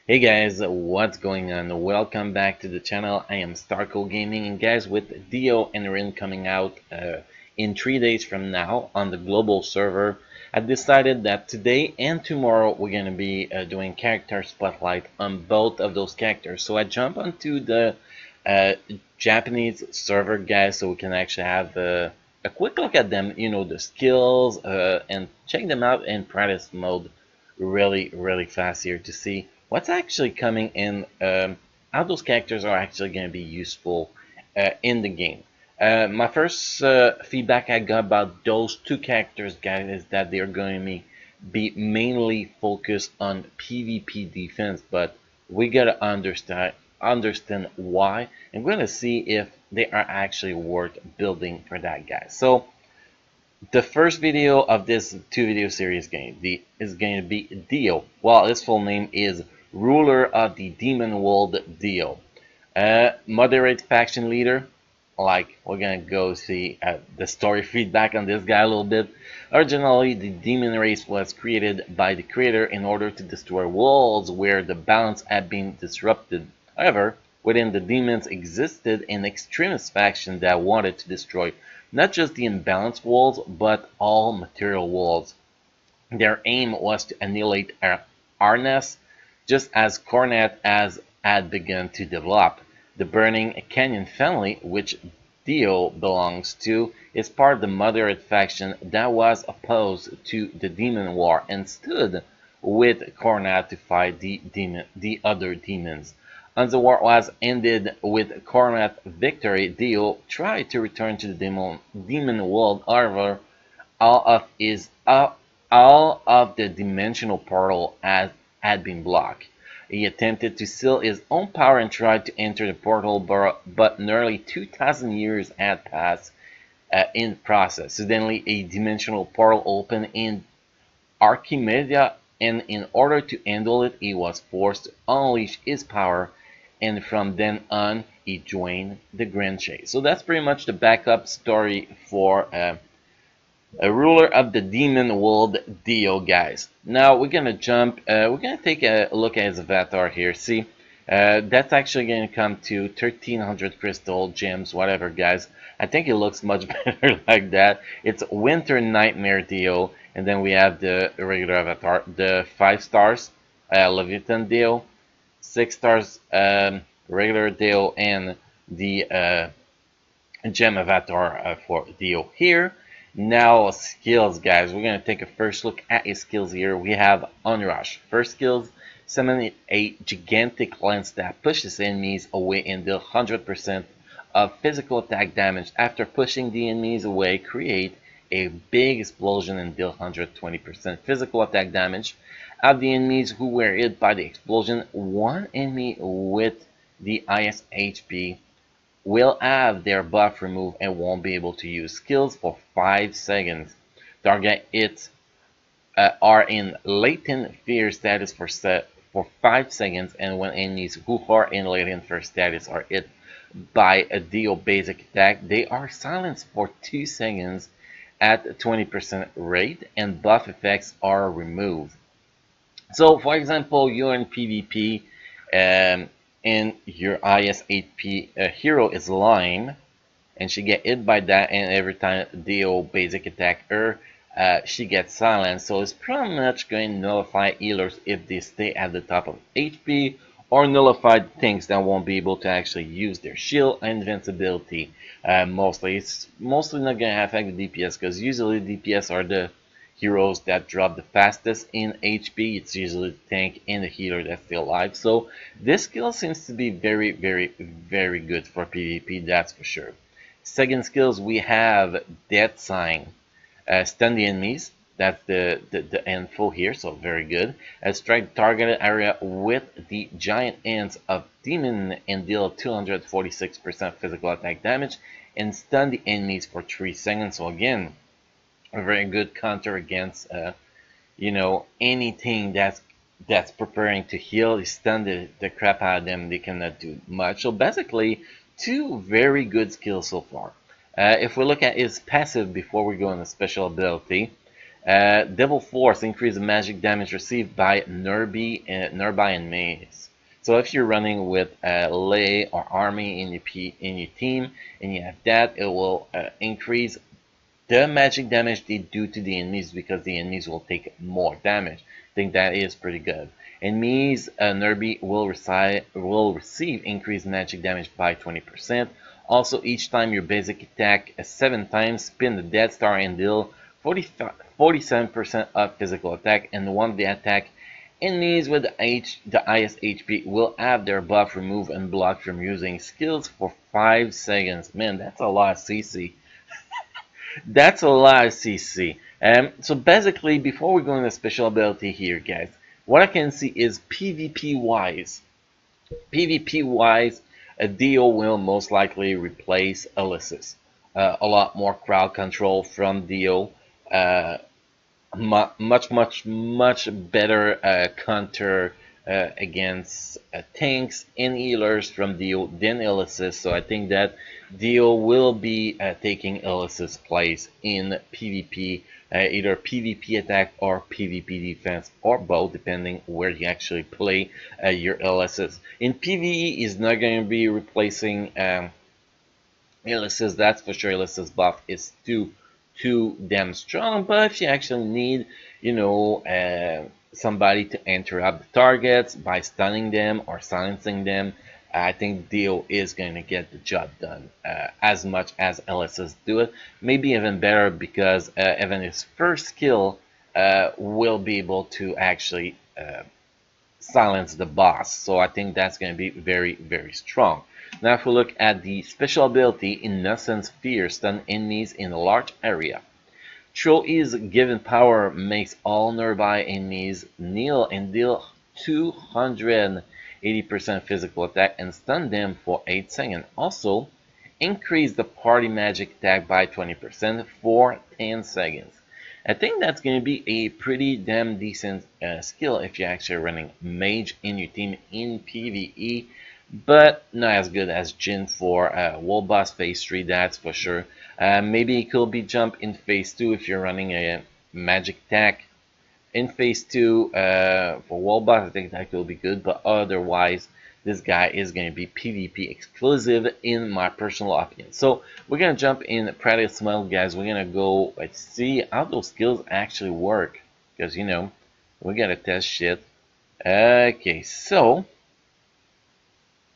Hey guys, what's going on? Welcome back to the channel. I am Starco Gaming, and guys, with Dio and Rin coming out in 3 days from now on the global server, I decided that today and tomorrow we're going to be doing character spotlight on both of those characters. So I jump onto the uh, Japanese server, guys, so we can actually have a quick look at them, the skills, and check them out in practice mode really fast here to see what's actually coming in, how those characters are actually going to be useful in the game. My first feedback I got about those two characters, guys, is that they're going to be mainly focused on PvP defense, but we gotta understand why, and we're gonna see if they are actually worth building for that, guys. So the first video of this two-video series is going to be Dio. Well, his full name is Ruler of the Demon World Dio. Moderate faction leader. Like, we're gonna go see the story feedback on this guy a little bit. Originally, the demon race was created by the creator in order to destroy worlds where the balance had been disrupted. However, within the demons existed an extremist faction that wanted to destroy not just the imbalanced worlds, but all material worlds. Their aim was to annihilate Arnes, just as Cornet had begun to develop. The Burning Canyon family, which Dio belongs to, is part of the moderate faction that was opposed to the Demon War and stood with Cornet to fight the other demons. As the war was ended with Cornet's victory, Dio tried to return to the demon world. However, all of his all of the dimensional portal had been blocked. He attempted to seal his own power and tried to enter the portal, but nearly 2,000 years had passed in process. Suddenly, a dimensional portal opened in Archimedia, and in order to handle it, he was forced to unleash his power, and from then on, he joined the Grand Chase. So that's pretty much the backup story for a ruler of the demon world Dio, guys. Now we're gonna jump, we're gonna take a look at his avatar here. See, that's actually gonna come to 1300 crystal gems, whatever, guys. I think it looks much better like that. It's Winter Nightmare Dio, and then we have the regular avatar, the 5 stars, Leviathan Dio, 6 stars, regular Dio, and the gem avatar for Dio here. Now skills, guys. We're gonna take a first look at his skills here. We have Onrush. First skills: summon a gigantic lens that pushes enemies away and deal 100% of physical attack damage. After pushing the enemies away, create a big explosion and deal 120% physical attack damage. Of the enemies who were hit by the explosion, one enemy with the highest HP will have their buff removed and won't be able to use skills for 5 seconds. Target hits are in latent fear status for 5 seconds, and when enemies who are in latent fear status are hit by a Dio basic attack, they are silenced for 2 seconds at 20% rate, and buff effects are removed. So, for example, you're in PvP, and your IS8P hero is Lime, and she get hit by that, and every time Dio basic attack her, she gets silenced. So it's pretty much going to nullify healers if they stay at the top of HP, or nullify things that won't be able to actually use their shield and invincibility. Mostly, it's mostly not going to affect the DPS, because usually DPS are the heroes that drop the fastest in HP. It's usually the tank and the healer that's still alive. So this skill seems to be very good for PvP, that's for sure. Second skills, we have Death Sign. Stun the enemies. That's the info here, so very good. Strike targeted area with the giant ants of demon and deal 246% physical attack damage, and stun the enemies for 3 seconds. So again, a very good counter against anything that's preparing to heal. You stun the crap out of them, they cannot do much. So basically, two very good skills so far. If we look at his passive before we go on the special ability, Devil Force increase the magic damage received by nearby enemies. So if you're running with Lay or Army in your team and you have that, it will increase the magic damage they do to the enemies because the enemies will take more damage. I think that is pretty good. Enemies Nerby will receive increased magic damage by 20%. Also, each time your basic attack 7 times, spin the Death Star and deal 47% of physical attack, and one of the attack enemies with the highest HP will have their buff removed and blocked from using skills for 5 seconds. Man, that's a lot of CC. That's a lot of CC. So basically, before we go into special ability here, guys, what I can see is PvP wise. PvP wise, a Dio will most likely replace Elysis. A lot more crowd control from Dio. Much better counter against tanks and healers from Dio than Elysis. So I think that Dio will be taking Elysis' place in PvP, either PvP attack or PvP defense, or both, depending where you actually play your Elysis. In PvE, is not going to be replacing Elysis, that's for sure. Elysis buff is too damn strong, but if you actually need, somebody to interrupt the targets by stunning them or silencing them, I think Dio is going to get the job done as much as Elysis do it. Maybe even better because even his first skill will be able to actually silence the boss. So I think that's going to be very, very strong. Now if we look at the special ability, Innocence Fear, stun enemies in a large area. Throw is given power makes all nearby enemies kneel and deal 280% physical attack and stun them for 8 seconds. Also, increase the party magic attack by 20% for 10 seconds. I think that's going to be a pretty damn decent skill if you're actually running mage in your team in PvE, but not as good as Jin for World Boss Phase 3, that's for sure. Maybe it could be jump in Phase 2 if you're running a magic attack. In Phase 2 for World Boss, I think that could be good, but otherwise this guy is going to be PvP exclusive in my personal opinion. So we're going to jump in practice mode, guys. We're going to go see how those skills actually work, because we got to test shit. Okay, so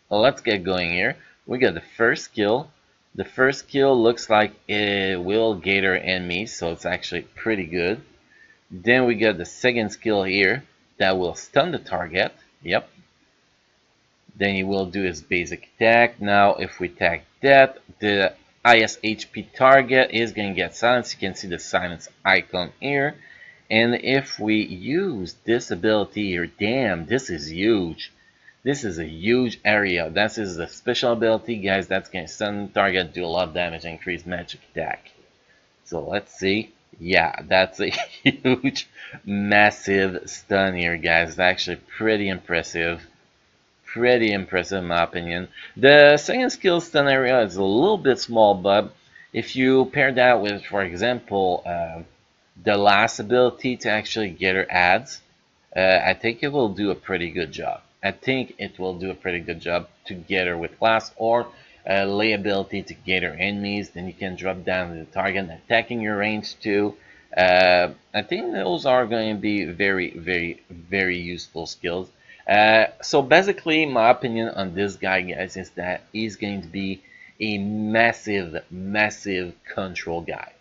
let's get going here. We got the first skill. The first skill looks like it will gather enemies, so it's actually pretty good. Then we got the second skill here that will stun the target. Yep. Then he will do his basic attack. Now if we attack that, the highest HP target is going to get silenced. You can see the silence icon here. And if we use this ability here, damn, this is huge. This is a huge area. This is a special ability, guys. That's going to stun the target, do a lot of damage, and increase magic attack. So let's see. Yeah, that's a huge, massive stun here, guys. It's actually pretty impressive. Pretty impressive in my opinion. The second skill stun area is a little bit small, but if you pair that with, for example, the last ability to actually get her ads, I think it will do a pretty good job. I think it will do a pretty good job to get her with last, or lay ability to get her enemies. Then you can drop down to the target, attacking your range too. I think those are going to be very, very, very useful skills. So basically, my opinion on this guy, guys, is that he's going to be a massive, massive control guy.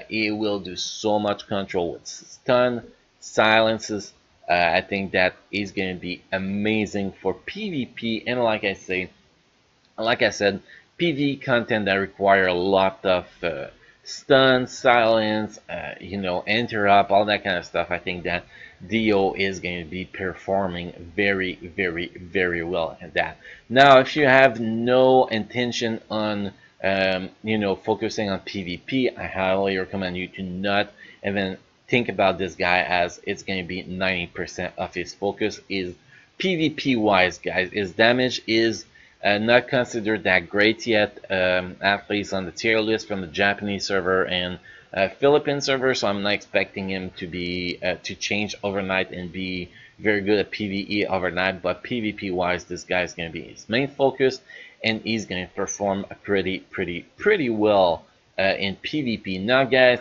He will do so much control with stun, silences. I think that is going to be amazing for PvP, and like I said, PvE content that require a lot of stun, silence, interrupt, all that kind of stuff. I think that Dio is going to be performing very, very, very well at that. Now, if you have no intention on, focusing on PvP, I highly recommend you to not even think about this guy, as it's going to be 90% of his focus is PvP wise, guys. His damage is Not considered that great yet, at least on the tier list from the Japanese server and Philippine server. So I'm not expecting him to be to change overnight and be very good at PvE overnight. But PvP wise, this guy's going to be his main focus, and he's going to perform pretty well in PvP. Now, guys.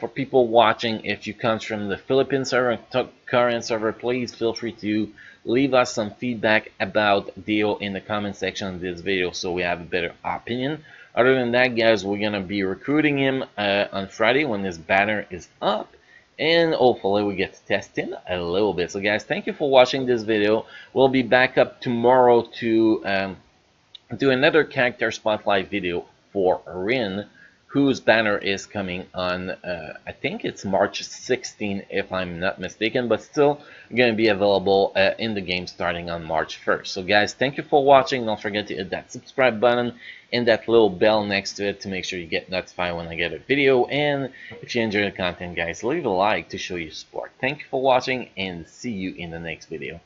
For people watching, if you come from the Philippine server and Korean server, please feel free to leave us some feedback about Dio in the comment section of this video so we have a better opinion. Other than that, guys, we're going to be recruiting him on Friday when this banner is up. And hopefully we get to test him a little bit. So guys, thank you for watching this video. We'll be back up tomorrow to do another character spotlight video for Rin, whose banner is coming on, I think it's March 16 if I'm not mistaken, but still going to be available in the game starting on March 1st. So guys, thank you for watching. Don't forget to hit that subscribe button and that little bell next to it to make sure you get notified when I get a video. And if you enjoy the content, guys, leave a like to show your support. Thank you for watching and see you in the next video.